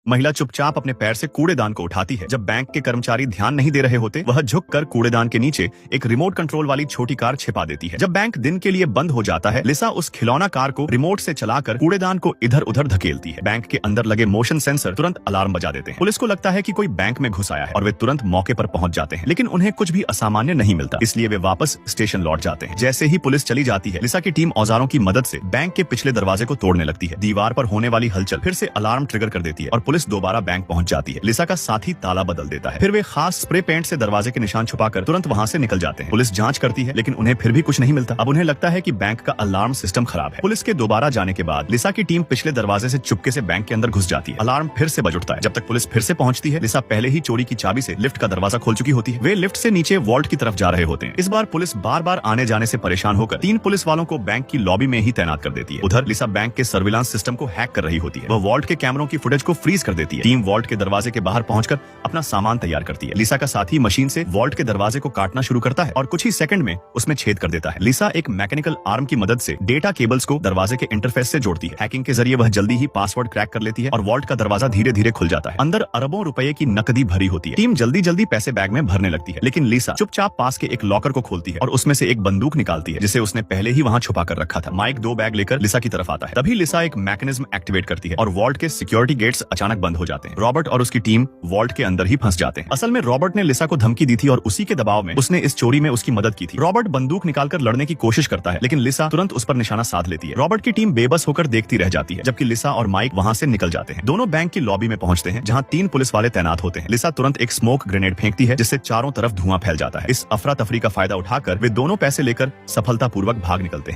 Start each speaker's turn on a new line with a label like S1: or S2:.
S1: महिला चुपचाप अपने पैर से कूड़ेदान को उठाती है। जब बैंक के कर्मचारी ध्यान नहीं दे रहे होते, वह झुककर कूड़ेदान के नीचे एक रिमोट कंट्रोल वाली छोटी कार छिपा देती है। जब बैंक दिन के लिए बंद हो जाता है, लिसा उस खिलौना कार को रिमोट से चलाकर कूड़ेदान को इधर उधर धकेलती है। बैंक के अंदर लगे मोशन सेंसर तुरंत अलार्म बजा देते हैं। पुलिस को लगता है कि कोई बैंक में घुस आया है और वे तुरंत मौके पर पहुंच जाते हैं, लेकिन उन्हें कुछ भी असामान्य नहीं मिलता, इसलिए वे वापस स्टेशन लौट जाते हैं। जैसे ही पुलिस चली जाती है, लिसा की टीम औजारों की मदद से बैंक के पिछले दरवाजे को तोड़ने लगती है। दीवार पर होने वाली हलचल फिर से अलार्म ट्रिगर कर देती है और पुलिस दोबारा बैंक पहुंच जाती है। लिसा का साथी ताला बदल देता है। फिर वे खास स्प्रे पेंट से दरवाजे के निशान छुपाकर तुरंत वहां से निकल जाते हैं। पुलिस जांच करती है, लेकिन उन्हें फिर भी कुछ नहीं मिलता। अब उन्हें लगता है कि बैंक का अलार्म सिस्टम खराब है। पुलिस के दोबारा जाने के बाद लिसा की टीम पिछले दरवाजे से चुपके से बैंक के अंदर घुस जाती है। अलार्म फिर से बज उठता है। जब तक पुलिस फिर से पहुंचती है, लिसा पहले ही चोरी की चाबी से लिफ्ट का दरवाजा खोल चुकी होती है। वे लिफ्ट से नीचे वॉल्ट की तरफ जा रहे होते हैं। इस बार पुलिस बार बार आने जाने से परेशान होकर 3 पुलिस वालों को बैंक की लॉबी में ही तैनात कर देती है। उधर लिसा बैंक के सर्विलांस सिस्टम को हैक कर रही होती है। वह वॉल्ट के कैमरों की फुटेज को फ्रीज कर देती है। टीम वॉल्ट के दरवाजे के बाहर पहुंचकर अपना सामान तैयार करती है। लिसा का साथी मशीन से वॉल्ट के दरवाजे को काटना शुरू करता है और कुछ ही सेकंड में उसमें छेद कर देता है। लिसा एक मैकेनिकल आर्म की मदद से डेटा केबल्स को दरवाजे के इंटरफेस से जोड़ती है। हैकिंग के जरिए वह जल्दी ही पासवर्ड क्रैक कर लेती है और वॉल्ट का दरवाजा धीरे धीरे खुल जाता है। अंदर अरबों रुपए की नकदी भरी होती है। टीम जल्दी जल्दी पैसे बैग में भरने लगती है, लेकिन लिसा चुपचाप पास के एक लॉकर को खोलती है और उसमें से एक बंदूक निकालती है, जिसे उसने पहले ही वहां छुपा कर रखा था। माइक 2 बैग लेकर लिसा की तरफ आता है। तभी लिसा एक मैकेनिज्म एक्टिवेट करती है और वॉल्ट के सिक्योरिटी गेट्स अचानक बंद हो जाते हैं। रॉबर्ट और उसकी टीम वॉल्ट के अंदर ही फंस जाते हैं। असल में रॉबर्ट ने लिसा को धमकी दी थी और उसी के दबाव में उसने इस चोरी में उसकी मदद की थी। रॉबर्ट बंदूक निकालकर लड़ने की कोशिश करता है, लेकिन लिसा तुरंत उस पर निशाना साध लेती है। रॉबर्ट की टीम बेबस होकर देखती रह जाती है, जबकि लिसा और माइक वहां से निकल जाते हैं। दोनों बैंक की लॉबी में पहुंचते हैं, जहां 3 पुलिस वाले तैनात होते हैं। लिसा तुरंत एक स्मोक ग्रेनेड फेंकती है, जिससे चारों तरफ धुआं फैल जाता है। इस अफरा तफरी का फायदा उठाकर वे दोनों पैसे लेकर सफलतापूर्वक भाग निकलते हैं।